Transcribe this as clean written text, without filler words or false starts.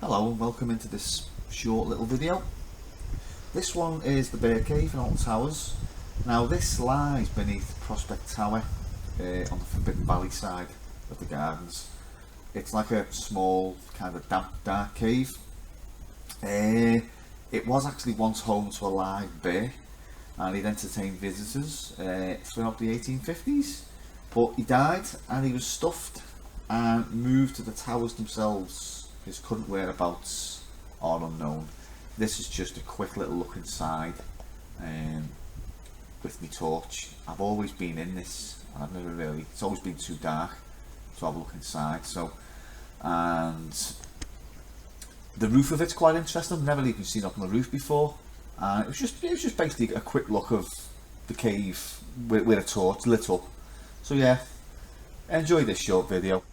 Hello and welcome into this short little video. This one is the Bear Cave in Alton Towers. Now this lies beneath Prospect Tower on the Forbidden Valley side of the gardens. It's like a small kind of damp dark cave. It was actually once home to a live bear and he'd entertained visitors throughout the 1850s, but he died and he was stuffed and moved to the towers themselves. His current whereabouts are unknown. This is just a quick little look inside with my torch. I've always been in this, I've never really, it's always been too dark to have a look inside. So, and the roof of it's quite interesting. I've never even seen up on the roof before. It was just basically a quick look of the cave with a torch lit up. So yeah, enjoy this short video.